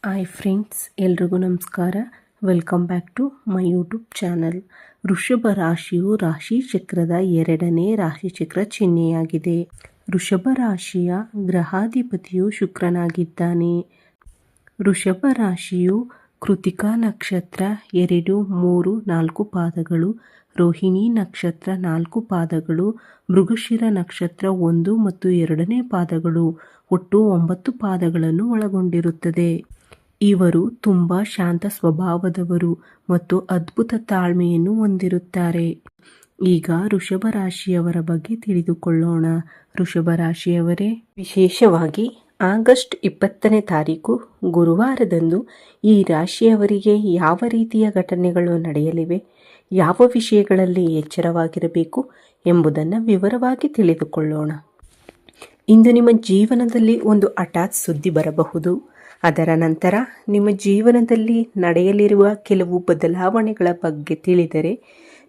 Hi friends, ಎಲ್ರಿಗೂ ನಮಸ್ಕಾರ. Welcome back to my YouTube channel. ವೃಷಭ ರಾಶಿಯು ರಾಶಿ ಚಕ್ರದ 2ನೇ ರಾಶಿ ಚಕ್ರ ಚಿಹ್ನೆಯಾಗಿದೆ. ವೃಷಭ ರಾಶಿಯ ಗ್ರಹಾಧಿಪತಿಯು ಶುಕ್ರನಾಗಿದ್ದಾನೆ. ವೃಷಭ ರಾಶಿಯು ಕೃತಿಕಾ ನಕ್ಷತ್ರ 2, 3, 4 ಪಾದಗಳು, ರೋಹಿಣಿ ನಕ್ಷತ್ರ 4 ಪಾದಗಳು, ಮೃಗಶಿರ ನಕ್ಷತ್ರ 1 ಮತ್ತು 2ನೇ ಪಾದಗಳು, ಒಟ್ಟು 9 ಪಾದಗಳನ್ನು ಒಳಗೊಂಡಿರುತ್ತದೆ. ಇವರು ತುಂಬ ಶಾಂತ ಸ್ವಭಾವದವರು ಮತ್ತು ಅದ್ಭುತ ತಾಳ್ಮೆಯನ್ನು ಹೊಂದಿರುತ್ತಾರೆ. ಈಗ ವೃಷಭ ರಾಶಿಯವರ ಬಗ್ಗೆ ತಿಳಿದುಕೊಳ್ಳೋಣ. ವೃಷಭ ರಾಶಿಯವರೇ, ವಿಶೇಷವಾಗಿ ಆಗಸ್ಟ್ 20ನೇ ತಾರೀಕು ಗುರುವಾರದಂದು ಈ ರಾಶಿಯವರಿಗೆ ಯಾವ ರೀತಿಯ ಘಟನೆಗಳು ನಡೆಯಲಿವೆ, ಯಾವ ವಿಷಯಗಳಲ್ಲಿ ಎಚ್ಚರವಾಗಿರಬೇಕು ಎಂಬುದನ್ನು ವಿವರವಾಗಿ ತಿಳಿದುಕೊಳ್ಳೋಣ. ಇಂದು ನಿಮ್ಮ ಜೀವನದಲ್ಲಿ ಒಂದು ಹಠಾತ್ ಸುದ್ದಿ ಬರಬಹುದು. ಅದರ ನಂತರ ನಿಮ್ಮ ಜೀವನದಲ್ಲಿ ನಡೆಯಲಿರುವ ಕೆಲವು ಬದಲಾವಣೆಗಳ ಬಗ್ಗೆ ತಿಳಿದರೆ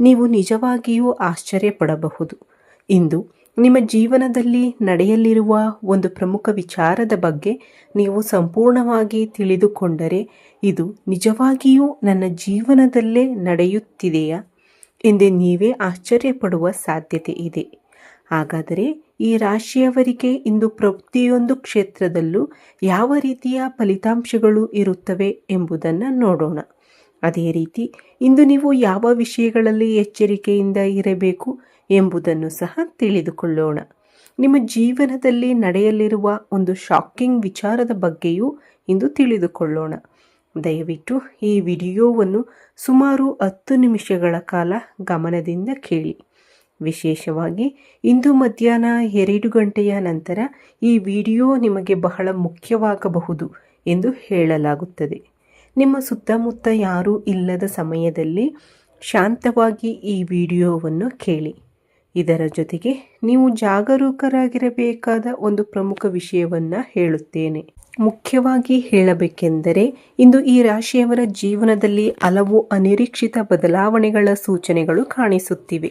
ನೀವು ನಿಜವಾಗಿಯೂ ಆಶ್ಚರ್ಯಪಡಬಹುದು. ಇಂದು ನಿಮ್ಮ ಜೀವನದಲ್ಲಿ ನಡೆಯಲಿರುವ ಒಂದು ಪ್ರಮುಖ ವಿಚಾರದ ಬಗ್ಗೆ ನೀವು ಸಂಪೂರ್ಣವಾಗಿ ತಿಳಿದುಕೊಂಡರೆ ಇದು ನಿಜವಾಗಿಯೂ ನನ್ನ ಜೀವನದಲ್ಲೇ ನಡೆಯುತ್ತಿದೆಯಾ ಎಂದು ನೀವೇ ಆಶ್ಚರ್ಯಪಡುವ ಸಾಧ್ಯತೆ ಇದೆ. ಹಾಗಾದರೆ ಈ ರಾಶಿಯವರಿಗೆ ಇಂದು ಪ್ರತಿಯೊಂದು ಕ್ಷೇತ್ರದಲ್ಲೂ ಯಾವ ರೀತಿಯ ಫಲಿತಾಂಶಗಳು ಇರುತ್ತವೆ ಎಂಬುದನ್ನು ನೋಡೋಣ. ಅದೇ ರೀತಿ ಇಂದು ನೀವು ಯಾವ ವಿಷಯಗಳಲ್ಲಿ ಎಚ್ಚರಿಕೆಯಿಂದ ಇರಬೇಕು ಎಂಬುದನ್ನು ಸಹ ತಿಳಿದುಕೊಳ್ಳೋಣ. ನಿಮ್ಮ ಜೀವನದಲ್ಲಿ ನಡೆಯಲಿರುವ ಒಂದು ಶಾಕಿಂಗ್ ವಿಚಾರದ ಬಗ್ಗೆಯೂ ಇಂದು ತಿಳಿದುಕೊಳ್ಳೋಣ. ದಯವಿಟ್ಟು ಈ ವಿಡಿಯೋವನ್ನು ಸುಮಾರು 10 ನಿಮಿಷಗಳ ಕಾಲ ಗಮನದಿಂದ ಕೇಳಿ. ವಿಶೇಷವಾಗಿ ಇಂದು ಮಧ್ಯಾಹ್ನ 2 ಗಂಟೆಯ ನಂತರ ಈ ವಿಡಿಯೋ ನಿಮಗೆ ಬಹಳ ಮುಖ್ಯವಾಗಬಹುದು ಎಂದು ಹೇಳಲಾಗುತ್ತದೆ. ನಿಮ್ಮ ಸುತ್ತಮುತ್ತ ಯಾರೂ ಇಲ್ಲದ ಸಮಯದಲ್ಲಿ ಶಾಂತವಾಗಿ ಈ ವಿಡಿಯೋವನ್ನು ಕೇಳಿ. ಇದರ ಜೊತೆಗೆ ನೀವು ಜಾಗರೂಕರಾಗಿರಬೇಕಾದ ಒಂದು ಪ್ರಮುಖ ವಿಷಯವನ್ನು ಹೇಳುತ್ತೇನೆ. ಮುಖ್ಯವಾಗಿ ಹೇಳಬೇಕೆಂದರೆ ಇಂದು ಈ ರಾಶಿಯವರ ಜೀವನದಲ್ಲಿ ಹಲವು ಅನಿರೀಕ್ಷಿತ ಬದಲಾವಣೆಗಳ ಸೂಚನೆಗಳು ಕಾಣಿಸುತ್ತಿವೆ.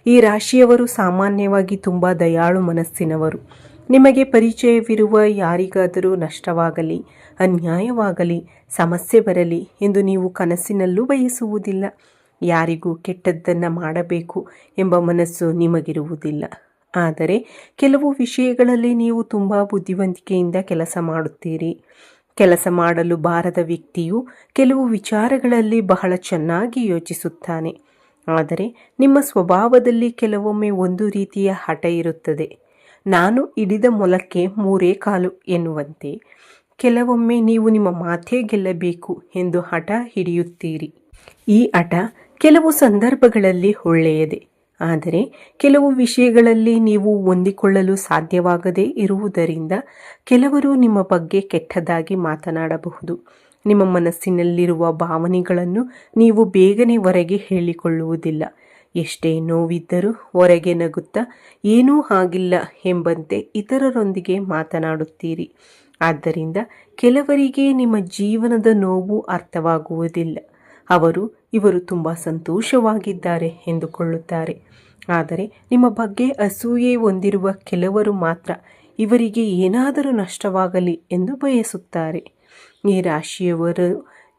ಈ ರಾಶಿಯವರು ಸಾಮಾನ್ಯವಾಗಿ ತುಂಬ ದಯಾಳು ಮನಸ್ಸಿನವರು. ನಿಮಗೆ ಪರಿಚಯವಿರುವ ಯಾರಿಗಾದರೂ ನಷ್ಟವಾಗಲಿ, ಅನ್ಯಾಯವಾಗಲಿ, ಸಮಸ್ಯೆ ಬರಲಿ ಎಂದು ನೀವು ಕನಸಿನಲ್ಲೂ ಬಯಸುವುದಿಲ್ಲ. ಯಾರಿಗೂ ಕೆಟ್ಟದ್ದನ್ನು ಮಾಡಬೇಕು ಎಂಬ ಮನಸ್ಸು ನಿಮಗಿರುವುದಿಲ್ಲ. ಆದರೆ ಕೆಲವು ವಿಷಯಗಳಲ್ಲಿ ನೀವು ತುಂಬ ಬುದ್ಧಿವಂತಿಕೆಯಿಂದ ಕೆಲಸ ಮಾಡುತ್ತೀರಿ. ಕೆಲಸ ಮಾಡಲು ಬಾರದ ವ್ಯಕ್ತಿಯು ಕೆಲವು ವಿಚಾರಗಳಲ್ಲಿ ಬಹಳ ಚೆನ್ನಾಗಿ ಯೋಚಿಸುತ್ತಾನೆ. ಆದರೆ ನಿಮ್ಮ ಸ್ವಭಾವದಲ್ಲಿ ಕೆಲವೊಮ್ಮೆ ಒಂದು ರೀತಿಯ ಹಠ ಇರುತ್ತದೆ. ನಾನು ಹಿಡಿದ ಮೊಲಕ್ಕೆ 3 ಕಾಲು ಎನ್ನುವಂತೆ ಕೆಲವೊಮ್ಮೆ ನೀವು ನಿಮ್ಮ ಮಾತೇ ಗೆಲ್ಲಬೇಕು ಎಂದು ಹಠ ಹಿಡಿಯುತ್ತೀರಿ. ಈ ಹಠ ಕೆಲವು ಸಂದರ್ಭಗಳಲ್ಲಿ ಒಳ್ಳೆಯದೇ, ಆದರೆ ಕೆಲವು ವಿಷಯಗಳಲ್ಲಿ ನೀವು ಹೊಂದಿಕೊಳ್ಳಲು ಸಾಧ್ಯವಾಗದೇ ಇರುವುದರಿಂದ ಕೆಲವರು ನಿಮ್ಮ ಬಗ್ಗೆ ಕೆಟ್ಟದಾಗಿ ಮಾತನಾಡಬಹುದು. ನಿಮ್ಮ ಮನಸ್ಸಿನಲ್ಲಿರುವ ಭಾವನೆಗಳನ್ನು ನೀವು ಬೇಗನೆ ಹೊರಗೆ ಹೇಳಿಕೊಳ್ಳುವುದಿಲ್ಲ. ಎಷ್ಟೇ ನೋವಿದ್ದರೂ ಹೊರಗೆ ನಗುತ್ತಾ ಏನೂ ಆಗಿಲ್ಲ ಎಂಬಂತೆ ಇತರರೊಂದಿಗೆ ಮಾತನಾಡುತ್ತೀರಿ. ಆದ್ದರಿಂದ ಕೆಲವರಿಗೆ ನಿಮ್ಮ ಜೀವನದ ನೋವು ಅರ್ಥವಾಗುವುದಿಲ್ಲ. ಇವರು ತುಂಬ ಸಂತೋಷವಾಗಿದ್ದಾರೆ ಎಂದುಕೊಳ್ಳುತ್ತಾರೆ. ಆದರೆ ನಿಮ್ಮ ಬಗ್ಗೆ ಅಸೂಯೆ ಹೊಂದಿರುವ ಕೆಲವರು ಮಾತ್ರ ಇವರಿಗೆ ಏನಾದರೂ ನಷ್ಟವಾಗಲಿ ಎಂದು ಬಯಸುತ್ತಾರೆ. ಈ ರಾಶಿಯವರು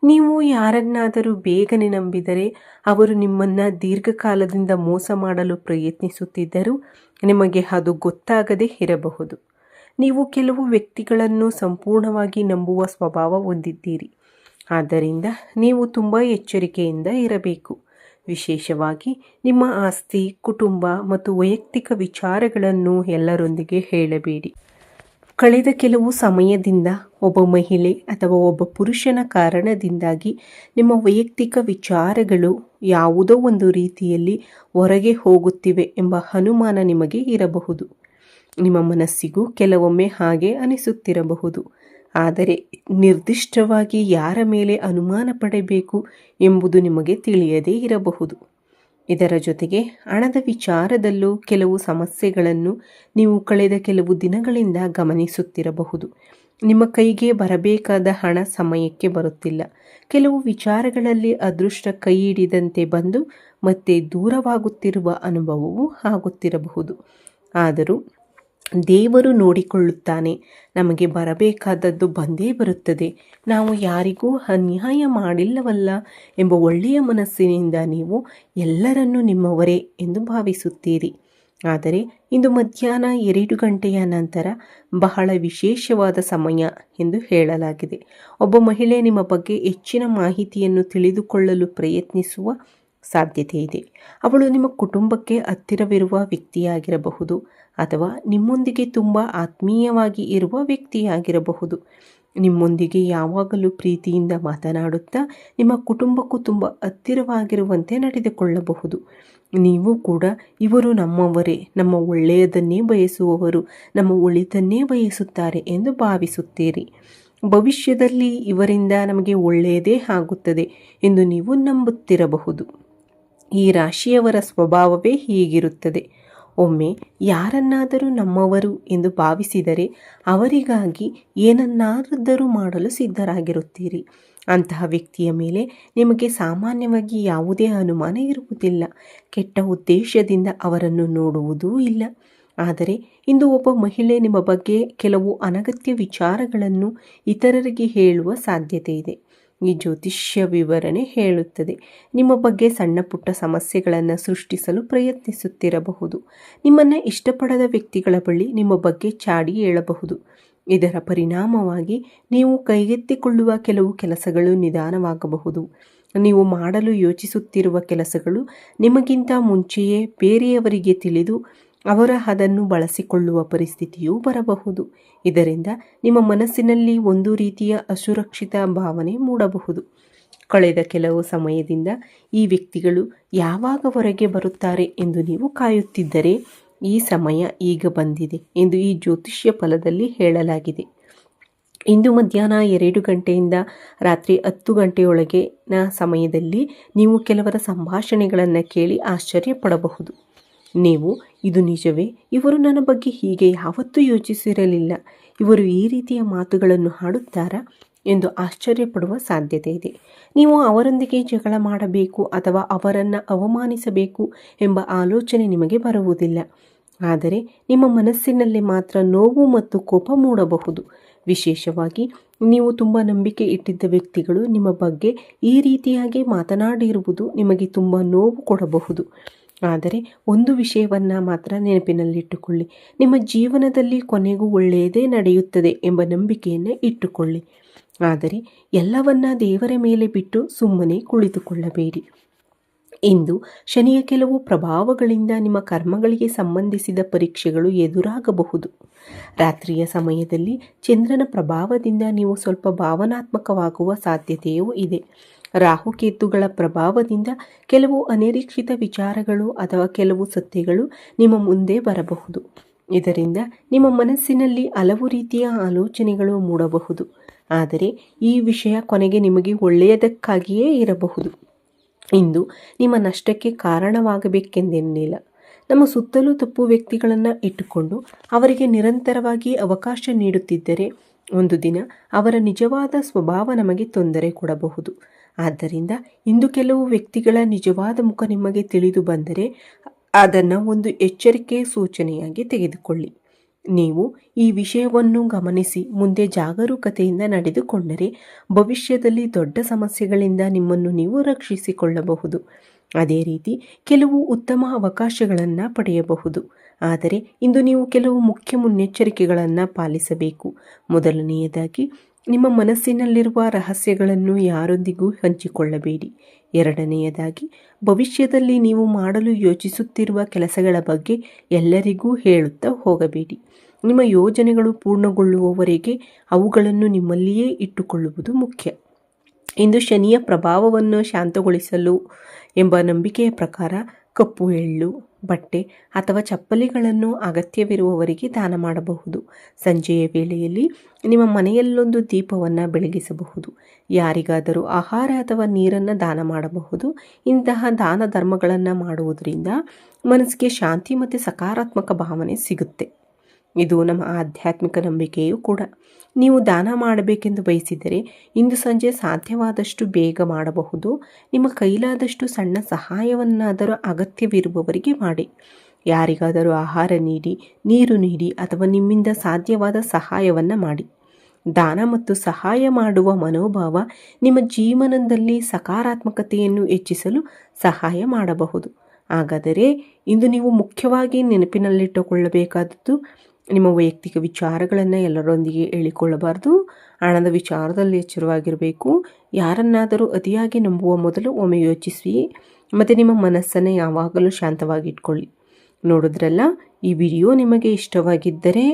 ನೀವು ಯಾರನ್ನಾದರೂ ಬೇಗನೆ ನಂಬಿದರೆ ಅವರು ನಿಮ್ಮನ್ನು ದೀರ್ಘಕಾಲದಿಂದ ಮೋಸ ಮಾಡಲು ಪ್ರಯತ್ನಿಸುತ್ತಿದ್ದರೂ ನಿಮಗೆ ಅದು ಗೊತ್ತಾಗದೇ ಇರಬಹುದು. ನೀವು ಕೆಲವು ವ್ಯಕ್ತಿಗಳನ್ನು ಸಂಪೂರ್ಣವಾಗಿ ನಂಬುವ ಸ್ವಭಾವ ಹೊಂದಿದ್ದೀರಿ. ಆದ್ದರಿಂದ ನೀವು ತುಂಬ ಎಚ್ಚರಿಕೆಯಿಂದ ಇರಬೇಕು. ವಿಶೇಷವಾಗಿ ನಿಮ್ಮ ಆಸ್ತಿ, ಕುಟುಂಬ ಮತ್ತು ವೈಯಕ್ತಿಕ ವಿಚಾರಗಳನ್ನು ಎಲ್ಲರೊಂದಿಗೆ ಹೇಳಬೇಡಿ. ಕಳೆದ ಕೆಲವು ಸಮಯದಿಂದ ಒಬ್ಬ ಮಹಿಳೆ ಅಥವಾ ಒಬ್ಬ ಪುರುಷನ ಕಾರಣದಿಂದಾಗಿ ನಿಮ್ಮ ವೈಯಕ್ತಿಕ ವಿಚಾರಗಳು ಯಾವುದೋ ಒಂದು ರೀತಿಯಲ್ಲಿ ಹೊರಗೆ ಹೋಗುತ್ತಿವೆ ಎಂಬ ಅನುಮಾನ ನಿಮಗೆ ಇರಬಹುದು. ನಿಮ್ಮ ಮನಸ್ಸಿಗೂ ಕೆಲವೊಮ್ಮೆ ಹಾಗೆ ಅನಿಸುತ್ತಿರಬಹುದು. ಆದರೆ ನಿರ್ದಿಷ್ಟವಾಗಿ ಯಾರ ಮೇಲೆ ಅನುಮಾನ ಪಡಬೇಕು ಎಂಬುದು ನಿಮಗೆ ತಿಳಿಯದೇ ಇರಬಹುದು. ಇದರ ಜೊತೆಗೆ ಹಣದ ವಿಚಾರದಲ್ಲೂ ಕೆಲವು ಸಮಸ್ಯೆಗಳನ್ನು ನೀವು ಕಳೆದ ಕೆಲವು ದಿನಗಳಿಂದ ಗಮನಿಸುತ್ತಿರಬಹುದು. ನಿಮ್ಮ ಕೈಗೆ ಬರಬೇಕಾದ ಹಣ ಸಮಯಕ್ಕೆ ಬರುತ್ತಿಲ್ಲ. ಕೆಲವು ವಿಚಾರಗಳಲ್ಲಿ ಅದೃಷ್ಟ ಕೈ ಹಿಡಿದಂತೆ ಬಂದು ಮತ್ತೆ ದೂರವಾಗುತ್ತಿರುವ ಅನುಭವವೂ ಆಗುತ್ತಿರಬಹುದು. ಆದರೂ ದೇವರು ನೋಡಿಕೊಳ್ಳುತ್ತಾನೆ. ನಮಗೆ ಬರಬೇಕಾದದ್ದು ಬಂದೇ ಬರುತ್ತದೆ. ನಾವು ಯಾರಿಗೂ ಅನ್ಯಾಯ ಮಾಡಿಲ್ಲವಲ್ಲ ಎಂಬ ಒಳ್ಳೆಯ ಮನಸ್ಸಿನಿಂದ ನೀವು ಎಲ್ಲರನ್ನೂ ನಿಮ್ಮವರೇ ಎಂದು ಭಾವಿಸುತ್ತೀರಿ. ಆದರೆ ಇಂದು ಮಧ್ಯಾಹ್ನ 2 ಗಂಟೆಯ ನಂತರ ಬಹಳ ವಿಶೇಷವಾದ ಸಮಯ ಎಂದು ಹೇಳಲಾಗಿದೆ. ಒಬ್ಬ ಮಹಿಳೆ ನಿಮ್ಮ ಬಗ್ಗೆ ಹೆಚ್ಚಿನ ಮಾಹಿತಿಯನ್ನು ತಿಳಿದುಕೊಳ್ಳಲು ಪ್ರಯತ್ನಿಸುವ ಸಾಧ್ಯತೆ ಇದೆ. ಅವಳು ನಿಮ್ಮ ಕುಟುಂಬಕ್ಕೆ ಹತ್ತಿರವಿರುವ ವ್ಯಕ್ತಿಯಾಗಿರಬಹುದು ಅಥವಾ ನಿಮ್ಮೊಂದಿಗೆ ತುಂಬ ಆತ್ಮೀಯವಾಗಿ ಇರುವ ವ್ಯಕ್ತಿಯಾಗಿರಬಹುದು. ನಿಮ್ಮೊಂದಿಗೆ ಯಾವಾಗಲೂ ಪ್ರೀತಿಯಿಂದ ಮಾತನಾಡುತ್ತಾ ನಿಮ್ಮ ಕುಟುಂಬಕ್ಕೂ ತುಂಬ ಹತ್ತಿರವಾಗಿರುವಂತೆ ನಡೆದುಕೊಳ್ಳಬಹುದು. ನೀವು ಕೂಡ ಇವರು ನಮ್ಮವರೇ, ನಮ್ಮ ಒಳ್ಳೆಯದನ್ನೇ ಬಯಸುವವರು, ನಮ್ಮ ಒಳಿತನ್ನೇ ಬಯಸುತ್ತಾರೆ ಎಂದು ಭಾವಿಸುತ್ತೀರಿ. ಭವಿಷ್ಯದಲ್ಲಿ ಇವರಿಂದ ನಮಗೆ ಒಳ್ಳೆಯದೇ ಆಗುತ್ತದೆ ಎಂದು ನೀವು ನಂಬುತ್ತಿರಬಹುದು. ಈ ರಾಶಿಯವರ ಸ್ವಭಾವವೇ ಹೀಗಿರುತ್ತದೆ. ಒಮ್ಮೆ ಯಾರನ್ನಾದರೂ ನಮ್ಮವರು ಎಂದು ಭಾವಿಸಿದರೆ ಅವರಿಗಾಗಿ ಏನನ್ನಾದರೂ ಮಾಡಲು ಸಿದ್ಧರಾಗಿರುತ್ತೀರಿ. ಅಂತಹ ವ್ಯಕ್ತಿಯ ಮೇಲೆ ನಿಮಗೆ ಸಾಮಾನ್ಯವಾಗಿ ಯಾವುದೇ ಅನುಮಾನ ಇರುವುದಿಲ್ಲ. ಕೆಟ್ಟ ಉದ್ದೇಶದಿಂದ ಅವರನ್ನು ನೋಡುವುದೂ ಇಲ್ಲ. ಆದರೆ ಇಂದು ಒಬ್ಬ ಮಹಿಳೆ ನಿಮ್ಮ ಬಗ್ಗೆ ಕೆಲವು ಅನಗತ್ಯ ವಿಚಾರಗಳನ್ನು ಇತರರಿಗೆ ಹೇಳುವ ಸಾಧ್ಯತೆ ಇದೆ. ಈ ಜ್ಯೋತಿಷ್ಯ ವಿವರಣೆ ಹೇಳುತ್ತದೆ, ನಿಮ್ಮ ಬಗ್ಗೆ ಸಣ್ಣ ಪುಟ್ಟ ಸಮಸ್ಯೆಗಳನ್ನು ಸೃಷ್ಟಿಸಲು ಪ್ರಯತ್ನಿಸುತ್ತಿರಬಹುದು. ನಿಮ್ಮನ್ನು ಇಷ್ಟಪಡದ ವ್ಯಕ್ತಿಗಳ ಬಳಿ ನಿಮ್ಮ ಬಗ್ಗೆ ಚಾಡಿ ಹೇಳಬಹುದು. ಇದರ ಪರಿಣಾಮವಾಗಿ ನೀವು ಕೈಗೆತ್ತಿಕೊಳ್ಳುವ ಕೆಲವು ಕೆಲಸಗಳು ನಿಧಾನವಾಗಬಹುದು. ನೀವು ಮಾಡಲು ಯೋಚಿಸುತ್ತಿರುವ ಕೆಲಸಗಳು ನಿಮಗಿಂತ ಮುಂಚೆಯೇ ಬೇರೆಯವರಿಗೆ ತಿಳಿದು ಅವರ ಅದನ್ನು ಬಳಸಿಕೊಳ್ಳುವ ಪರಿಸ್ಥಿತಿಯೂ ಬರಬಹುದು. ಇದರಿಂದ ನಿಮ್ಮ ಮನಸ್ಸಿನಲ್ಲಿ ಒಂದು ರೀತಿಯ ಅಸುರಕ್ಷಿತ ಭಾವನೆ ಮೂಡಬಹುದು. ಕಳೆದ ಕೆಲವು ಸಮಯದಿಂದ ಈ ವ್ಯಕ್ತಿಗಳು ಯಾವಾಗ ಹೊರಗೆ ಬರುತ್ತಾರೆ ಎಂದು ನೀವು ಕಾಯುತ್ತಿದ್ದರೆ ಈ ಸಮಯ ಈಗ ಬಂದಿದೆ ಎಂದು ಈ ಜ್ಯೋತಿಷ್ಯ ಫಲದಲ್ಲಿ ಹೇಳಲಾಗಿದೆ. ಇಂದು ಮಧ್ಯಾಹ್ನ 2 ಗಂಟೆಯಿಂದ ರಾತ್ರಿ 10 ಗಂಟೆಯೊಳಗಿನ ಸಮಯದಲ್ಲಿ ನೀವು ಕೆಲವರ ಸಂಭಾಷಣೆಗಳನ್ನು ಕೇಳಿ ಆಶ್ಚರ್ಯಪಡಬಹುದು. ನೀವು ಇದು ನಿಜವೇ, ಇವರು ನನ್ನ ಬಗ್ಗೆ ಹೀಗೆ ಯಾವತ್ತೂ ಯೋಚಿಸಿರಲಿಲ್ಲ, ಇವರು ಈ ರೀತಿಯ ಮಾತುಗಳನ್ನು ಆಡುತ್ತಾರಾ ಎಂದು ಆಶ್ಚರ್ಯಪಡುವ ಸಾಧ್ಯತೆ ಇದೆ. ನೀವು ಅವರೊಂದಿಗೆ ಜಗಳ ಮಾಡಬೇಕು ಅಥವಾ ಅವರನ್ನು ಅವಮಾನಿಸಬೇಕು ಎಂಬ ಆಲೋಚನೆ ನಿಮಗೆ ಬರುವುದಿಲ್ಲ. ಆದರೆ ನಿಮ್ಮ ಮನಸ್ಸಿನಲ್ಲಿ ಮಾತ್ರ ನೋವು ಮತ್ತು ಕೋಪ ಮೂಡಬಹುದು. ವಿಶೇಷವಾಗಿ ನೀವು ತುಂಬ ನಂಬಿಕೆ ಇಟ್ಟಿದ್ದ ವ್ಯಕ್ತಿಗಳು ನಿಮ್ಮ ಬಗ್ಗೆ ಈ ರೀತಿಯಾಗಿ ಮಾತನಾಡಿರುವುದು ನಿಮಗೆ ತುಂಬ ನೋವು ಕೊಡಬಹುದು. ಆದರೆ ಒಂದು ವಿಷಯವನ್ನು ಮಾತ್ರ ನೆನಪಿನಲ್ಲಿಟ್ಟುಕೊಳ್ಳಿ, ನಿಮ್ಮ ಜೀವನದಲ್ಲಿ ಕೊನೆಗೂ ಒಳ್ಳೆಯದೇ ನಡೆಯುತ್ತದೆ ಎಂಬ ನಂಬಿಕೆಯನ್ನು ಇಟ್ಟುಕೊಳ್ಳಿ. ಆದರೆ ಎಲ್ಲವನ್ನ ದೇವರ ಮೇಲೆ ಬಿಟ್ಟು ಸುಮ್ಮನೆ ಕುಳಿತುಕೊಳ್ಳಬೇಡಿ. ಇಂದು ಶನಿಯ ಕೆಲವು ಪ್ರಭಾವಗಳಿಂದ ನಿಮ್ಮ ಕರ್ಮಗಳಿಗೆ ಸಂಬಂಧಿಸಿದ ಪರೀಕ್ಷೆಗಳು ಎದುರಾಗಬಹುದು. ರಾತ್ರಿಯ ಸಮಯದಲ್ಲಿ ಚಂದ್ರನ ಪ್ರಭಾವದಿಂದ ನೀವು ಸ್ವಲ್ಪ ಭಾವನಾತ್ಮಕವಾಗುವ ಸಾಧ್ಯತೆಯೂ ಇದೆ. ರಾಹುಕೇತುಗಳ ಪ್ರಭಾವದಿಂದ ಕೆಲವು ಅನಿರೀಕ್ಷಿತ ವಿಚಾರಗಳು ಅಥವಾ ಕೆಲವು ಸತ್ಯಗಳು ನಿಮ್ಮ ಮುಂದೆ ಬರಬಹುದು. ಇದರಿಂದ ನಿಮ್ಮ ಮನಸ್ಸಿನಲ್ಲಿ ಹಲವು ರೀತಿಯ ಆಲೋಚನೆಗಳು ಮೂಡಬಹುದು. ಆದರೆ ಈ ವಿಷಯ ಕೊನೆಗೆ ನಿಮಗೆ ಒಳ್ಳೆಯದಕ್ಕಾಗಿಯೇ ಇರಬಹುದು. ಇಂದು ನಿಮ್ಮ ನಷ್ಟಕ್ಕೆ ಕಾರಣವಾಗಬೇಕೆಂದೇನಿಲ್ಲ. ನಮ್ಮ ಸುತ್ತಲೂ ತಪ್ಪು ವ್ಯಕ್ತಿಗಳನ್ನು ಇಟ್ಟುಕೊಂಡು ಅವರಿಗೆ ನಿರಂತರವಾಗಿ ಅವಕಾಶ ನೀಡುತ್ತಿದ್ದರೆ ಒಂದು ದಿನ ಅವರ ನಿಜವಾದ ಸ್ವಭಾವ ನಮಗೆ ತೊಂದರೆ ಕೊಡಬಹುದು. ಆದ್ದರಿಂದ ಇಂದು ಕೆಲವು ವ್ಯಕ್ತಿಗಳ ನಿಜವಾದ ಮುಖ ನಿಮಗೆ ತಿಳಿದು ಬಂದರೆ ಅದನ್ನು ಒಂದು ಎಚ್ಚರಿಕೆಯ ಸೂಚನೆಯಾಗಿ ತೆಗೆದುಕೊಳ್ಳಿ. ನೀವು ಈ ವಿಷಯವನ್ನು ಗಮನಿಸಿ ಮುಂದೆ ಜಾಗರೂಕತೆಯಿಂದ ನಡೆದುಕೊಂಡರೆ ಭವಿಷ್ಯದಲ್ಲಿ ದೊಡ್ಡ ಸಮಸ್ಯೆಗಳಿಂದ ನಿಮ್ಮನ್ನು ನೀವು ರಕ್ಷಿಸಿಕೊಳ್ಳಬಹುದು. ಅದೇ ರೀತಿ ಕೆಲವು ಉತ್ತಮ ಅವಕಾಶಗಳನ್ನು ಪಡೆಯಬಹುದು. ಆದರೆ ಇಂದು ನೀವು ಕೆಲವು ಮುಖ್ಯ ಮುನ್ನೆಚ್ಚರಿಕೆಗಳನ್ನು ಪಾಲಿಸಬೇಕು. ಮೊದಲನೆಯದಾಗಿ, ನಿಮ್ಮ ಮನಸ್ಸಿನಲ್ಲಿರುವ ರಹಸ್ಯಗಳನ್ನು ಯಾರೊಂದಿಗೂ ಹಂಚಿಕೊಳ್ಳಬೇಡಿ. ಎರಡನೆಯದಾಗಿ, ಭವಿಷ್ಯದಲ್ಲಿ ನೀವು ಮಾಡಲು ಯೋಚಿಸುತ್ತಿರುವ ಕೆಲಸಗಳ ಬಗ್ಗೆ ಎಲ್ಲರಿಗೂ ಹೇಳುತ್ತಾ ಹೋಗಬೇಡಿ. ನಿಮ್ಮ ಯೋಜನೆಗಳು ಪೂರ್ಣಗೊಳ್ಳುವವರೆಗೆ ಅವುಗಳನ್ನು ನಿಮ್ಮಲ್ಲಿಯೇ ಇಟ್ಟುಕೊಳ್ಳುವುದು ಮುಖ್ಯ. ಇಂದು ಶನಿಯ ಪ್ರಭಾವವನ್ನು ಶಾಂತಗೊಳಿಸಲು ಎಂಬ ನಂಬಿಕೆಯ ಪ್ರಕಾರ ಕಪ್ಪು ಎಳ್ಳು, ಬಟ್ಟೆ ಅಥವಾ ಚಪ್ಪಲಿಗಳನ್ನು ಅಗತ್ಯವಿರುವವರಿಗೆ ದಾನ ಮಾಡಬಹುದು. ಸಂಜೆಯ ವೇಳೆಯಲ್ಲಿ ನಿಮ್ಮ ಮನೆಯಲ್ಲೊಂದು ದೀಪವನ್ನು ಬೆಳಗಿಸಬಹುದು. ಯಾರಿಗಾದರೂ ಆಹಾರ ಅಥವಾ ನೀರನ್ನು ದಾನ ಮಾಡಬಹುದು. ಇಂತಹ ದಾನ ಧರ್ಮಗಳನ್ನು ಮಾಡುವುದರಿಂದ ಮನಸ್ಸಿಗೆ ಶಾಂತಿ ಮತ್ತು ಸಕಾರಾತ್ಮಕ ಭಾವನೆ ಸಿಗುತ್ತೆ. ಇದು ನಮ್ಮ ಆಧ್ಯಾತ್ಮಿಕ ನಂಬಿಕೆಯೂ ಕೂಡ. ನೀವು ದಾನ ಮಾಡಬೇಕೆಂದು ಬಯಸಿದರೆ ಇಂದು ಸಂಜೆ ಸಾಧ್ಯವಾದಷ್ಟು ಬೇಗ ಮಾಡಬಹುದು. ನಿಮ್ಮ ಕೈಲಾದಷ್ಟು ಸಣ್ಣ ಸಹಾಯವನ್ನಾದರೂ ಅಗತ್ಯವಿರುವವರಿಗೆ ಮಾಡಿ. ಯಾರಿಗಾದರೂ ಆಹಾರ ನೀಡಿ, ನೀರು ನೀಡಿ ಅಥವಾ ನಿಮ್ಮಿಂದ ಸಾಧ್ಯವಾದ ಸಹಾಯವನ್ನು ಮಾಡಿ. ದಾನ ಮತ್ತು ಸಹಾಯ ಮಾಡುವ ಮನೋಭಾವ ನಿಮ್ಮ ಜೀವನದಲ್ಲಿ ಸಕಾರಾತ್ಮಕತೆಯನ್ನು ಹೆಚ್ಚಿಸಲು ಸಹಾಯ ಮಾಡಬಹುದು. ಹಾಗಾದರೆ ಇಂದು ನೀವು ಮುಖ್ಯವಾಗಿ ನೆನಪಿನಲ್ಲಿಟ್ಟುಕೊಳ್ಳಬೇಕಾದದ್ದು, ನಿಮ್ಮ ವೈಯಕ್ತಿಕ ವಿಚಾರಗಳನ್ನು ಎಲ್ಲರೊಂದಿಗೆ ಹೇಳಿಕೊಳ್ಳಬಾರ್ದು. ಹಣದ ವಿಚಾರದಲ್ಲಿ ಎಚ್ಚರವಾಗಿರಬೇಕು. ಯಾರನ್ನಾದರೂ ಅತಿಯಾಗಿ ನಂಬುವ ಮೊದಲು ಒಮ್ಮೆ ಯೋಚಿಸಿ ಮತ್ತು ನಿಮ್ಮ ಮನಸ್ಸನ್ನು ಯಾವಾಗಲೂ ಶಾಂತವಾಗಿಟ್ಕೊಳ್ಳಿ. ನೋಡಿದ್ರಲ್ಲ, ಈ ವಿಡಿಯೋ ನಿಮಗೆ ಇಷ್ಟವಾಗಿದ್ದರೆ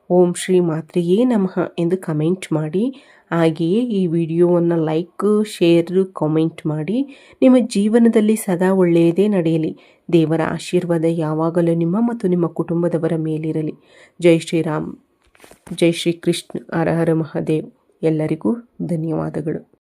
ಓಂ ಶ್ರೀ ಮಾತ್ರೆಯೇ ನಮಃ ಎಂದು ಕಮೆಂಟ್ ಮಾಡಿ. ಹಾಗೆಯೇ ಈ ವಿಡಿಯೋವನ್ನು ಲೈಕ್, ಶೇರ್, ಕಾಮೆಂಟ್ ಮಾಡಿ. ನಿಮ್ಮ ಜೀವನದಲ್ಲಿ ಸದಾ ಒಳ್ಳೆಯದೇ ನಡೆಯಲಿ. ದೇವರ ಆಶೀರ್ವಾದ ಯಾವಾಗಲೂ ನಿಮ್ಮ ಮತ್ತು ನಿಮ್ಮ ಕುಟುಂಬದವರ ಮೇಲಿರಲಿ. ಜೈ ಶ್ರೀರಾಮ್, ಜೈ ಶ್ರೀ ಕೃಷ್ಣ, ಹರ ಹರ ಮಹಾದೇವ್. ಎಲ್ಲರಿಗೂ ಧನ್ಯವಾದಗಳು.